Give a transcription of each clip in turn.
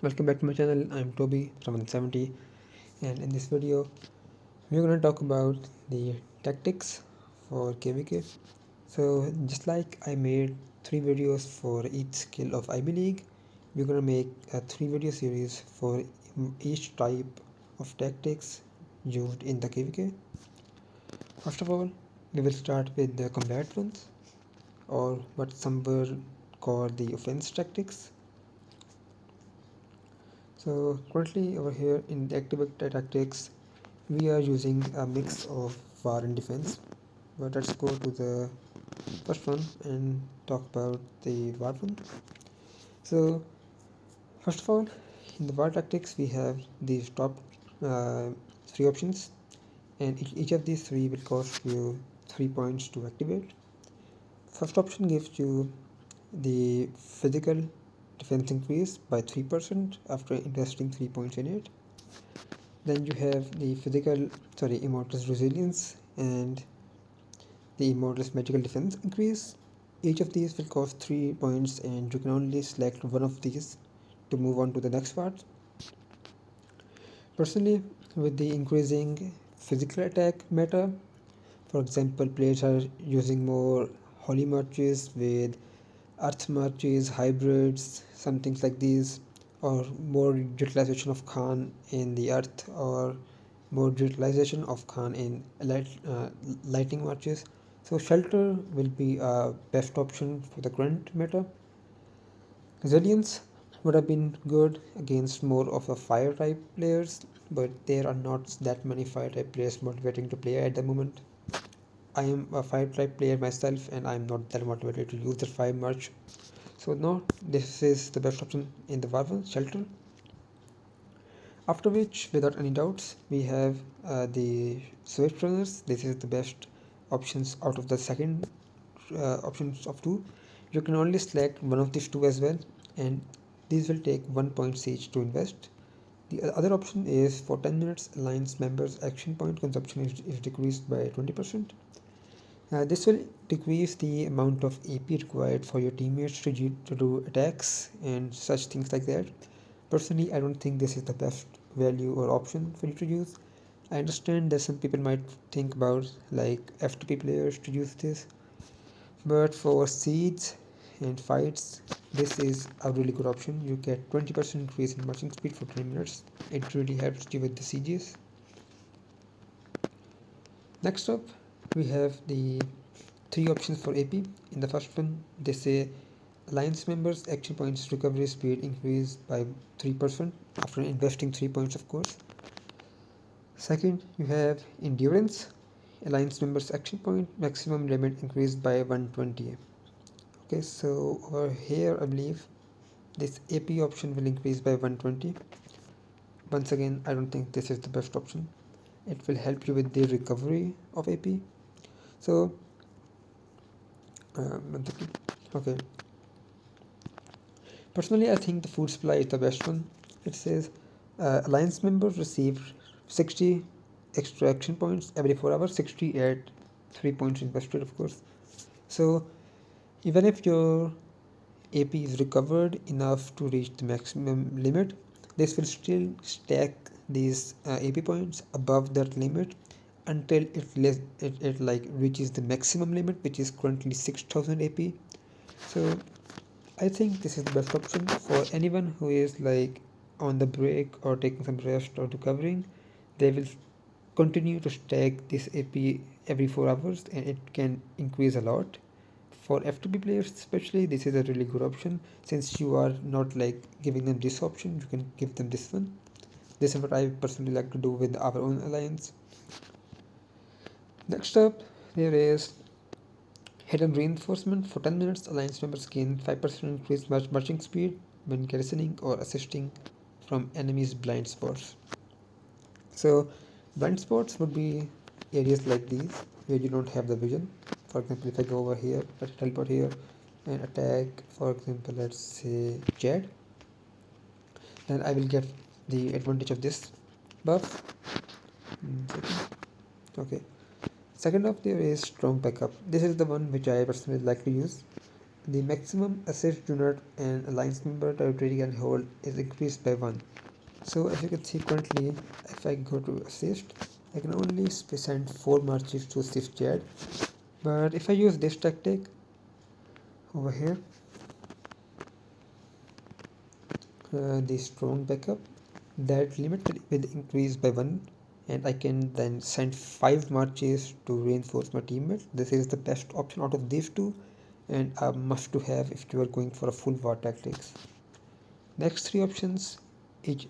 Welcome back to my channel. I'm Toby from 170, and in this video we're going to talk about the tactics for KvK. So just like I made 3 videos for each skill of IB League, we're going to make a 3 video series for each type of tactics used in the KvK. First of all, we will start with the combat ones, or what some will call the offense tactics. So currently over here in the KvK tactics, we are using a mix of war and defense. But let's go to the first one and talk about the war one. So first of all, in the war tactics we have these top 3 options, and each of these 3 will cost you 3 points to activate. First option gives you the physical defense increase by 3% after investing 3 points in it. Then you have the Immortal's resilience and the Immortal's magical defense increase. Each of these will cost 3 points, and you can only select one of these to move on to the next part. Personally, with the increasing physical attack meta, for example, players are using more holy marches with earth marches, hybrids, some things like these, or more utilization of Khan in the earth, or more utilization of Khan in lightning marches. So shelter will be a best option for the current meta. Resilience would have been good against more of a fire type players, but there are not that many fire type players motivating to play at the moment. I am a fire type player myself, and I am not that motivated to use the fire much. So now this is the best option in the Warfare shelter. After which, without any doubts, we have the Swift Runners. This is the best options out of the second options of 2. You can only select one of these 2 as well, and these will take 1 point each to invest. The other option is for 10 minutes, Alliance members' action point consumption is decreased by 20%. This will decrease the amount of AP required for your teammates to do attacks and such things like that. Personally, I don't think this is the best value or option for you to use. I understand that some people might think about like FTP players to use this, but for seeds and fights, this is a really good option. You get 20% increase in marching speed for 20 minutes. It really helps you with the sieges. Next up, we have the 3 options for AP. In the first one, they say Alliance members' action points recovery speed increased by 3% after investing 3 points, of course. Second, you have Endurance. Alliance members' action point maximum limit increased by 120. Okay, so over here, I believe this AP option will increase by 120. Once again, I don't think this is the best option. It will help you with the recovery of AP. So, okay. Personally, I think the food supply is the best one. It says Alliance members receive 60 extra action points every 4 hours, 60 at 3 points invested, of course. So, even if your AP is recovered enough to reach the maximum limit, this will still stack these AP points above that limit until it like reaches the maximum limit, which is currently 6000 AP. So I think this is the best option for anyone who is like on the break or taking some rest or recovering. They will continue to stack this AP every 4 hours, and it can increase a lot. For FTP players especially, this is a really good option. Since you are not like giving them this option, you can give them this one. This is what I personally like to do with our own alliance. Next up, there is Hidden Reinforcement. For 10 minutes, Alliance members gain 5% increased marching speed when garrisoning or assisting from enemies' blind spots. So, blind spots would be areas like these where you don't have the vision. For example, if I go over here, let's teleport here and attack, for example, let's say Jed, then I will get the advantage of this buff. Okay. Second up, there is strong backup. This is the one which I personally like to use. the maximum assist unit an alliance member territory can hold is increased by 1. So as you can see currently, if I go to assist, I can only send 4 marches to assist Jad. But if I use this tactic over here, the strong backup, that limit will increase by 1, and I can then send 5 marches to reinforce my teammates. This is the best option out of these two, and a must to have if you are going for a full war tactics. Next 3 options each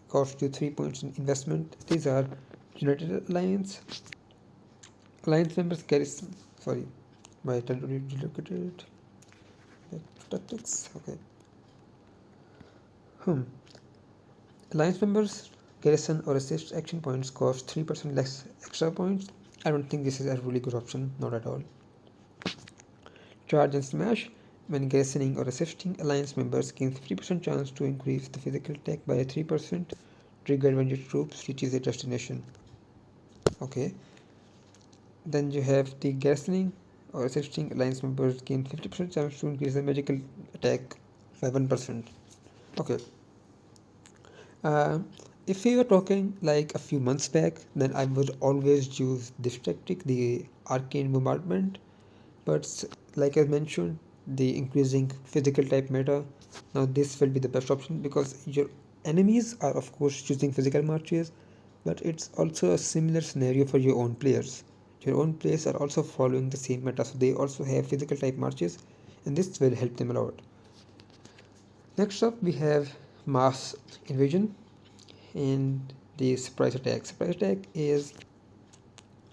cost you 3 points in investment. These are United Alliance, Alliance members garrison, sorry, my territory relocated, tactics, okay. Alliance members garrison or assist action points cost 3% less extra points. I don't think this is a really good option, not at all. Charge and smash. When garrisoning or assisting alliance members gain 50% chance to increase the physical attack by 3%, triggered when your troops reaches their destination. Okay. Then you have the garrisoning or assisting alliance members gain 50% chance to increase the magical attack by 1%. Okay. If we were talking like a few months back, then I would always use this tactic, the arcane bombardment. But like I mentioned, the increasing physical type meta, now this will be the best option because your enemies are of course choosing physical marches, but it's also a similar scenario for your own players. Your own players are also following the same meta, so they also have physical type marches, and this will help them a lot. Next up we have mass invasion and the surprise attack. Surprise attack is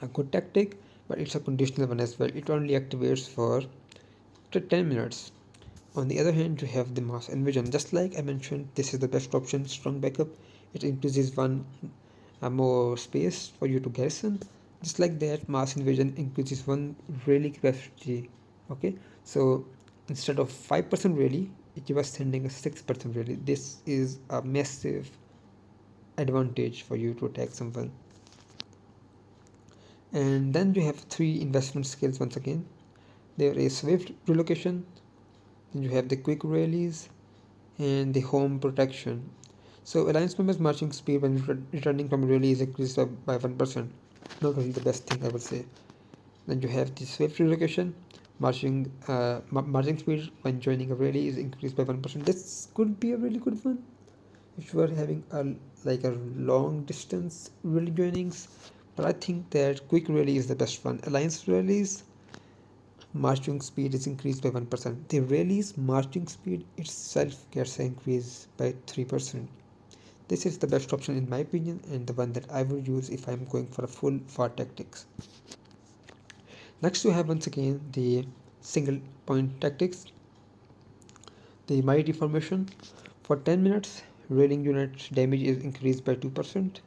a good tactic, but it's a conditional one as well. It only activates for 10 minutes. On the other hand, you have the mass invasion. Just like I mentioned, this is the best option, strong backup. It increases one more space for you to garrison. Just like that, mass invasion increases one rally capacity. Okay, so instead of 5% rally, it was sending a 6% rally. This is a massive advantage for you to attack someone. And then you have 3 investment skills once again. There is swift relocation, then you have the quick rallies, and the home protection. So alliance members marching speed when returning from a rally is increased by 1%. Not really the best thing I would say. Then you have the swift relocation, marching speed when joining a rally is increased by 1%. This could be a really good one if you are having a long distance rally joinings, but I think that quick rally is the best one. Alliance rallies, marching speed is increased by 1%. The rallies marching speed itself gets increased by 3%. This is the best option in my opinion, and the one that I would use if I am going for a full war tactics. Next we have once again the single point tactics. The mighty formation. For 10 minutes, railing unit damage is increased by 2%.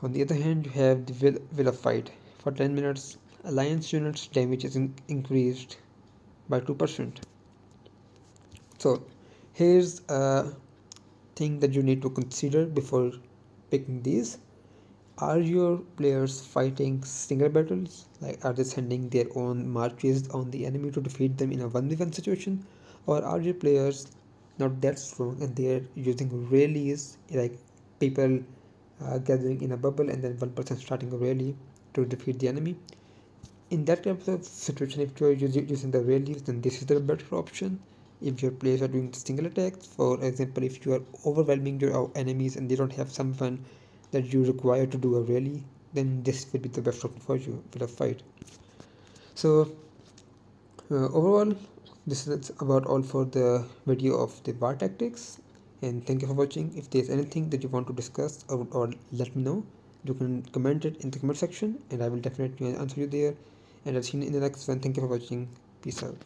On the other hand, you have the will of fight. For 10 minutes, alliance units damage is increased by 2%. So here's a thing that you need to consider before picking these. Are your players fighting single battles? Like, are they sending their own marches on the enemy to defeat them in a 1v1 situation? Or are your players not that strong and they are using rallies, like people gathering in a bubble and then one person starting a rally to defeat the enemy? In that type of situation, if you are using the rallies, then this is the better option. If your players are doing single attacks, for example, if you are overwhelming your enemies and they don't have someone that you require to do a rally, then this will be the best option for you for a fight. So overall, this is about all for the video of the war tactics, and thank you for watching. If there's anything that you want to discuss or let me know, you can comment it in the comment section and I will definitely answer you there, and I'll see you in the next one. Thank you for watching. Peace out.